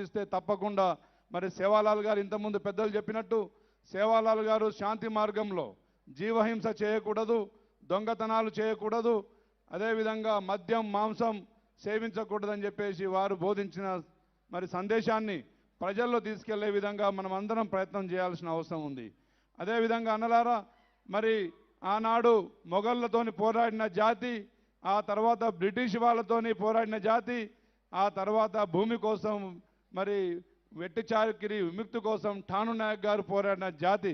ఇస్తే తప్పకుండా మరి సేవాలాల్ గారు ఇంతకుముందు పెద్దలు చెప్పినట్టు సేవాలాల్ గారు శాంతి మార్గంలో జీవహింస చేయకూడదు, దొంగతనాలు చేయకూడదు, అదేవిధంగా మద్యం మాంసం సేవించకూడదని చెప్పేసి వారు బోధించిన మరి సందేశాన్ని ప్రజల్లో తీసుకెళ్లే విధంగా మనం అందరం ప్రయత్నం చేయాల్సిన అవసరం ఉంది. అదేవిధంగా అన్నలారా, మరి ఆనాడు మొఘళ్ళతోని పోరాడిన జాతి, ఆ తర్వాత బ్రిటిష్ వాళ్ళతోని పోరాడిన జాతి, ఆ తర్వాత భూమి కోసం మరి వెట్టి చాకిరి విముక్తి కోసం ఠాను నాయక్ గారు పోరాడిన జాతి,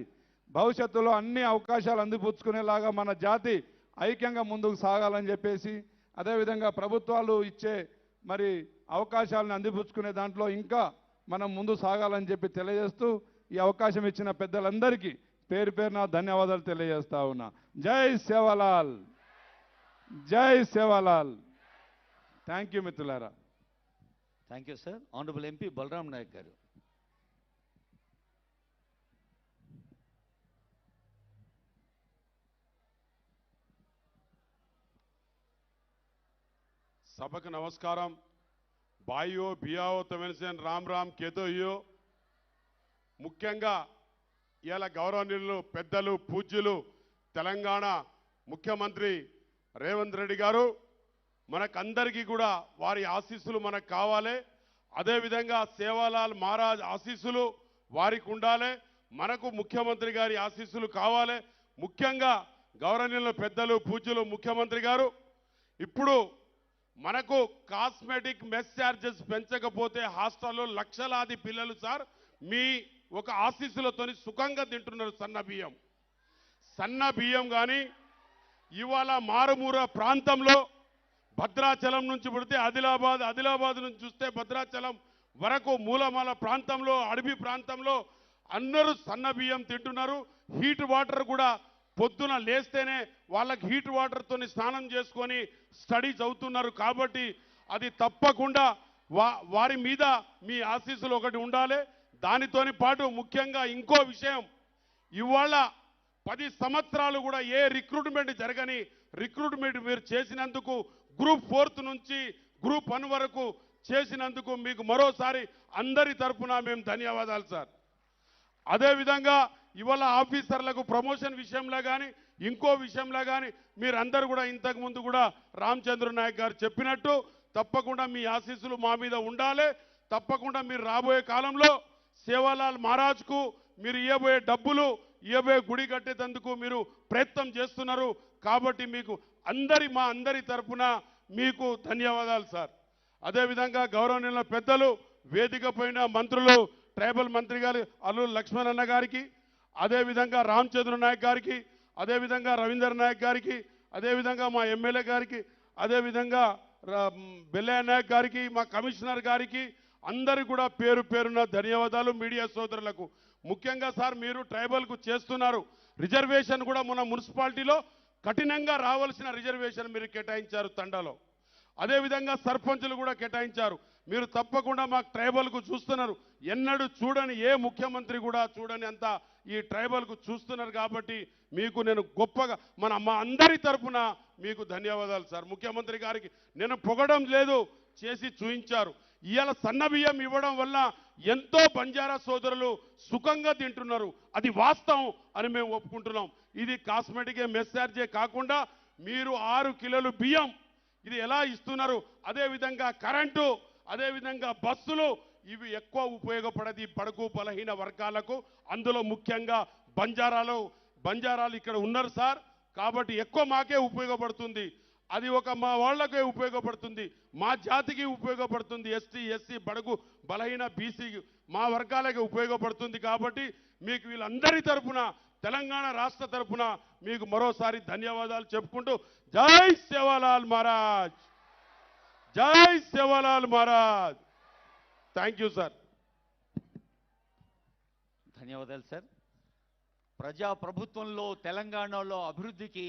భవిష్యత్తులో అన్ని అవకాశాలు అందిపుచ్చుకునేలాగా మన జాతి ఐక్యంగా ముందుకు సాగాలని చెప్పేసి, అదేవిధంగా ప్రభుత్వాలు ఇచ్చే మరి అవకాశాలను అందిపుచ్చుకునే దాంట్లో ఇంకా మనం ముందు సాగాలని చెప్పి తెలియజేస్తూ ఈ అవకాశం ఇచ్చిన పెద్దలందరికీ పేరు పేరున ధన్యవాదాలు తెలియజేస్తా ఉన్నా. జై సేవాలాల్, జై సేవాలాల్. థ్యాంక్ యూ మిత్రులారా. Thank you sir. Honourable MP Balram Naik గారు. సభకు నమస్కారం. బాయో బియావో తమెన్సేన్ రామ్ రామ్ కేతోయో. ముఖ్యంగా ఇలా గౌరవనీయులు పెద్దలు పూజ్యులు తెలంగాణ ముఖ్యమంత్రి రేవంత్ రెడ్డి గారు, మనకందరికీ కూడా వారి ఆశీస్సులు మనకు కావాలి. అదేవిధంగా సేవాలాల్ మహారాజ్ ఆశీస్సులు వారికి ఉండాలి. మనకు ముఖ్యమంత్రి గారి ఆశీస్సులు కావాలి. ముఖ్యంగా గౌరవనీయులు పెద్దలు పూజ్యులు ముఖ్యమంత్రి గారు, ఇప్పుడు మనకు కాస్మెటిక్ మెస్ ఛార్జెస్ పెంచకపోతే హాస్టల్లో లక్షలాది పిల్లలు సార్ మీ ఒక ఆశీస్సులతోని సుఖంగా తింటున్నారు సన్న బియ్యం కానీ ఇవాళ మారుమూర ప్రాంతంలో భద్రాచలం నుంచి పుడితే ఆదిలాబాద్ నుంచి చూస్తే భద్రాచలం వరకు మూలమాల ప్రాంతంలో అడవి ప్రాంతంలో అందరూ సన్న బియ్యం తింటున్నారు. హీట్ వాటర్ కూడా పొద్దున లేస్తేనే వాళ్ళకి హీట్ వాటర్తోని స్నానం చేసుకొని స్టడీస్ అవుతున్నారు. కాబట్టి అది తప్పకుండా వారి మీద మీ ఆశీస్సులు ఒకటి ఉండాలి. దానితోని పాటు ముఖ్యంగా ఇంకో విషయం, ఇవాళ 10 సంవత్సరాలు కూడా ఏ రిక్రూట్మెంట్ జరగని రిక్రూట్మెంట్ మీరు చేసినందుకు, గ్రూప్ 4 నుంచి గ్రూప్ 1 వరకు చేసినందుకు మీకు మరోసారి అందరి తరఫున మేము ధన్యవాదాలు సార్. అదేవిధంగా ఇవాళ ఆఫీసర్లకు ప్రమోషన్ విషయంలో కానీ ఇంకో విషయంలో కానీ మీరందరూ కూడా ఇంతకుముందు కూడా రామచంద్ర నాయక్ గారు చెప్పినట్టు తప్పకుండా మీ ఆశీస్సులు మా మీద ఉండాలి. తప్పకుండా మీరు రాబోయే కాలంలో సేవాలాల్ మహారాజ్కు మీరు ఇవ్వబోయే డబ్బులు, ఇవ్వబోయే గుడి కట్టేందుకు మీరు ప్రయత్నం చేస్తున్నారు. కాబట్టి మీకు మా అందరి తరఫున మీకు ధన్యవాదాలు సార్. అదేవిధంగా గౌరవనీయుల పెద్దలు, వేదిక పైన మంత్రులు, ట్రైబల్ మంత్రి గారు అల్లూరి లక్ష్మణ్ అన్న గారికి, అదేవిధంగా రామచంద్ర నాయక్ గారికి, అదేవిధంగా రవీందర్ నాయక్ గారికి, అదేవిధంగా మా ఎమ్మెల్యే గారికి, అదేవిధంగా బెల్లయ్య నాయక్ గారికి, మా కమిషనర్ గారికి అందరికీ కూడా పేరు పేరున ధన్యవాదాలు. మీడియా సోదరులకు ముఖ్యంగా సార్ మీరు ట్రైబల్కు చేస్తున్నారు రిజర్వేషన్ కూడా మన మున్సిపాలిటీలో కఠినంగా రావాల్సిన రిజర్వేషన్ మీరు కేటాయించారు తండాలో. అదేవిధంగా సర్పంచులు కూడా కేటాయించారు. మీరు తప్పకుండా మాకు ట్రైబల్కు చూస్తున్నారు. ఎన్నడూ చూడని ఏ ముఖ్యమంత్రి కూడా చూడని అంత ఈ ట్రైబల్కు చూస్తున్నారు. కాబట్టి మీకు నేను గొప్పగా మా అందరి తరఫున మీకు ధన్యవాదాలు సార్. ముఖ్యమంత్రి గారికి నేను పొగడం లేదు, చేసి చూయించారు. ఇవాళ సన్న బియ్యం ఇవ్వడం వల్ల ఎంతో బంజారా సోదరులు సుఖంగా తింటున్నారు. అది వాస్తవం అని మేము ఒప్పుకుంటున్నాం. ఇది కాస్మెటిక్ మెస్ ఛార్జే కాకుండా మీరు 6 కిలోలు బియ్యం ఇది ఎలా ఇస్తున్నారు. అదేవిధంగా కరెంటు, అదేవిధంగా బస్సులు, ఇవి ఎక్కువ ఉపయోగపడేది బడుగు బలహీన వర్గాలకు. అందులో ముఖ్యంగా బంజారాలు ఇక్కడ ఉన్నారు సార్. కాబట్టి ఎక్కువ మాకే ఉపయోగపడుతుంది. అది మా వాళ్ళకే ఉపయోగపడుతుంది, మా జాతికి ఉపయోగపడుతుంది. ఎస్టీ ఎస్సీ బడుగు బలహీన బీసీ మా వర్గాలకే ఉపయోగపడుతుంది. కాబట్టి మీకు వీళ్ళందరి తరఫున తెలంగాణ రాష్ట్ర తరఫున మీకు మరోసారి ధన్యవాదాలు చెప్పుకుంటూ జై సేవాలాల్ మహారాజ్, జై Sevalal Maharaj. Thank you sir. ధన్యవాదాలు సార్. ప్రజాప్రభుత్వంలో తెలంగాణలో అభివృద్ధికి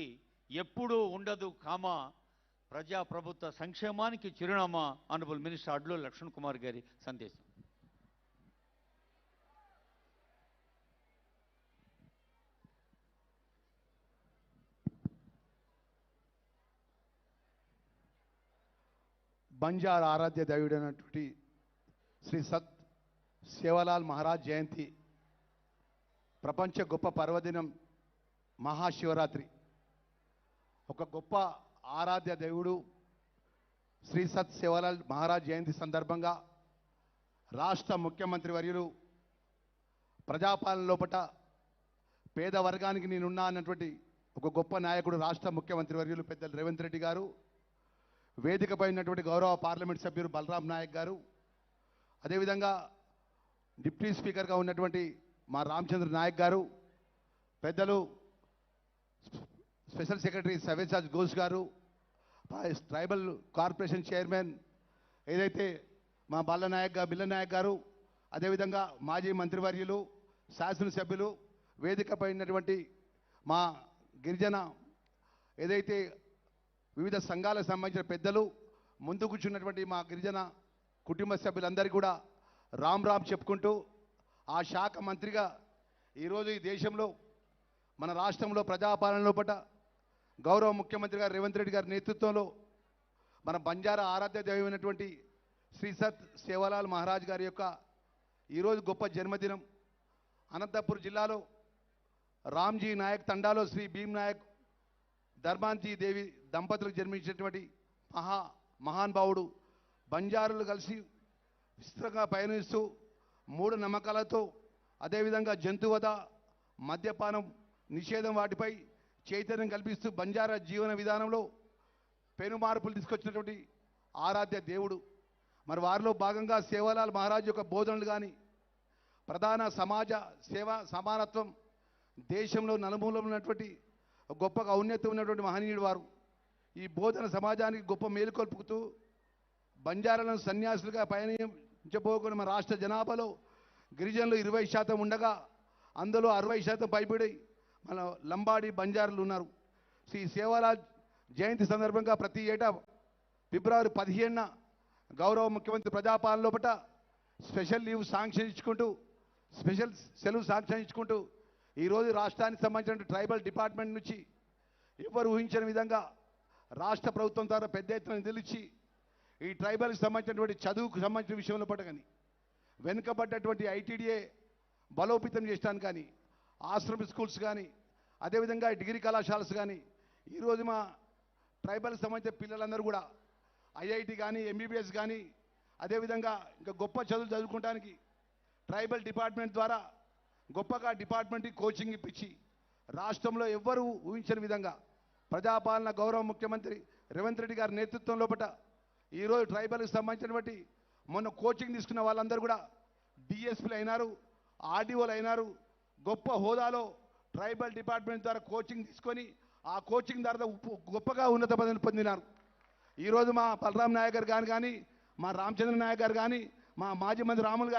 ఎప్పుడూ ఉండదు కామా, ప్రజాప్రభుత్వ సంక్షేమానికి చిరునామా. ఆనరబుల్ మినిస్టర్ అడ్లూరి లక్ష్మణ్ కుమార్ గారి సందేశం. బంజారా ఆరాధ్య దైవుడైనటువంటి శ్రీ సత్ సేవాలాల్ మహారాజ్ జయంతి ప్రపంచ గొప్ప పర్వదినం మహాశివరాత్రి. ఒక గొప్ప ఆరాధ్య దేవుడు శ్రీ సత్ సేవాలాల్ మహారాజ్ జయంతి సందర్భంగా రాష్ట్ర ముఖ్యమంత్రి వర్యులు ప్రజాపాలన లోపట పేద వర్గానికి నేనున్నా అన్నటువంటి ఒక గొప్ప నాయకుడు రాష్ట్ర ముఖ్యమంత్రి వర్యులు పెద్దలు రేవంత్ రెడ్డి గారు, వేదికపై ఉన్నటువంటి గౌరవ పార్లమెంట్ సభ్యులు బలరాం నాయక్ గారు, అదేవిధంగా డిప్యూటీ స్పీకర్గా ఉన్నటువంటి మా రామచంద్ర నాయక్ గారు, పెద్దలు స్పెషల్ సెక్రటరీ సవ్యసాజ్ ఘోష్ గారు, ట్రైబల్ కార్పొరేషన్ చైర్మన్ ఏదైతే మా బిల్ల నాయక్ గారు, అదేవిధంగా మాజీ మంత్రివర్యులు, శాసనసభ్యులు, వేదికపై ఉన్నటువంటి మా గిరిజన ఏదైతే వివిధ సంఘాలకు సంబంధించిన పెద్దలు, ముందు కూర్చున్నటువంటి మా గిరిజన కుటుంబ సభ్యులందరికీ కూడా రామ్ చెప్పుకుంటూ, ఆ శాఖ మంత్రిగా ఈరోజు ఈ దేశంలో మన రాష్ట్రంలో ప్రజాపాలన లోపట గౌరవ ముఖ్యమంత్రి గారు రేవంత్ రెడ్డి గారి నేతృత్వంలో మన బంజారా ఆరాధ్య దైవమైనటువంటి శ్రీ సత్ సేవాలాల్ మహారాజ్ గారి యొక్క ఈరోజు గొప్ప జన్మదినం. అనంతపూర్ జిల్లాలో రామ్జీ నాయక్ తండాలో శ్రీ భీమ్ నాయక్ ధర్మాంతి దేవి దంపతులకు జన్మించినటువంటి మహానుభావుడు. బంజారులు కలిసి విస్తృతంగా పయనిస్తూ మూఢ నమ్మకాలతో, అదేవిధంగా జంతువధ, మద్యపానం నిషేధం వాటిపై చైతన్యం కల్పిస్తూ బంజారా జీవన విధానంలో పెను మార్పులు తీసుకొచ్చినటువంటి ఆరాధ్య దేవుడు. మరి వారిలో భాగంగా సేవాలాల్ మహారాజ్ యొక్క బోధనలు కానీ, ప్రధాన సమాజ సేవ, సమానత్వం, దేశంలో నలుమూలలో ఉన్నటువంటి గొప్పగా ఔన్నత్యం ఉన్నటువంటి మహనీయుడు వారు. ఈ బోధన సమాజానికి గొప్ప మేలుకొల్పుతూ బంజారాలను సన్యాసులుగా పయనించబోకున్న మన రాష్ట్ర జనాభాలో గిరిజనులు 20% ఉండగా అందులో 60% పైబడి మన లంబాడి బంజారులు ఉన్నారు. శ్రీ సేవాలాల్ జయంతి సందర్భంగా ప్రతి ఏటా ఫిబ్రవరి 15న గౌరవ ముఖ్యమంత్రి ప్రజాపాలన లోపట స్పెషల్ లీవ్ శాంక్షన్ ఇచ్చుకుంటూ, స్పెషల్ సెలవు శాంక్షన్ ఇచ్చుకుంటూ ఈరోజు రాష్ట్రానికి సంబంధించిన ట్రైబల్ డిపార్ట్మెంట్ నుంచి ఎవరు ఊహించిన విధంగా రాష్ట్ర ప్రభుత్వం ద్వారా పెద్ద ఎత్తున నిధులు ఇచ్చి ఈ ట్రైబల్కి సంబంధించినటువంటి చదువుకు సంబంధించిన విషయంలో పట్ల కానీ, వెనుకబడ్డటువంటి ఐటీడీఏ బలోపేతం చేయడానికి కానీ, ఆశ్రమ స్కూల్స్ కానీ, అదేవిధంగా డిగ్రీ కళాశాలస్ కానీ, ఈరోజు మా ట్రైబల్కి సంబంధించిన పిల్లలందరూ కూడా ఐఐటి కానీ, ఎంబీబీఎస్ కానీ, అదేవిధంగా ఇంకా గొప్ప చదువులు చదువుకోవడానికి ట్రైబల్ డిపార్ట్మెంట్ ద్వారా గొప్పగా డిపార్ట్మెంట్కి కోచింగ్ ఇప్పించి రాష్ట్రంలో ఎవ్వరూ ఊహించని విధంగా ప్రజాపాలన గౌరవ ముఖ్యమంత్రి రేవంత్ రెడ్డి గారి నేతృత్వం లోపట ఈరోజు ట్రైబల్కి సంబంధించినటువంటి మొన్న కోచింగ్ తీసుకున్న వాళ్ళందరూ కూడా డిఎస్పీలు అయినారు, ఆర్డీఓలు అయినారు. గొప్ప హోదాలో ట్రైబల్ డిపార్ట్మెంట్ ద్వారా కోచింగ్ తీసుకొని ఆ కోచింగ్ ద్వారా గొప్పగా ఉన్నత పదవిని పొందినారు. ఈరోజు మా బలరాం నాయక్ గారు కానీ, మా రామచంద్ర నాయక్ గారు కానీ, మా మాజీ మంత్రి రాములు గారు